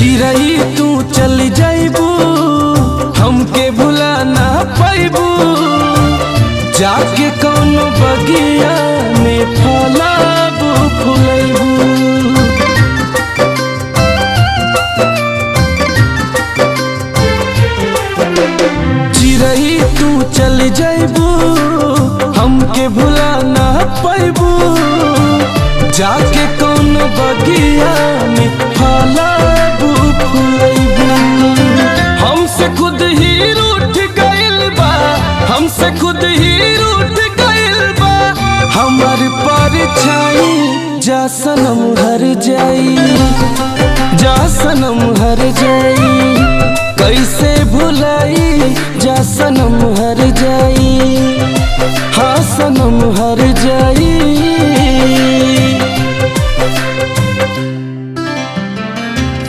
चिरई तू चल जाइबू हमके भुला ना पाइबू, जाके कौनो बगिया में फलाबू फुलैबू। चिरई तू चल जाइबू हमके भुला ना पाइबू, जाके कौनो बगिया में फलाबू फुलैबू। हमसे खुद ही रूठ गइल बा, हमसे खुद ही रूठ गइल बा हमार परछाई। जा सनम हर जाई, जा सनम हर जाई, कैसे भुलाई जा सनम हर जाई। हाँ सनम हर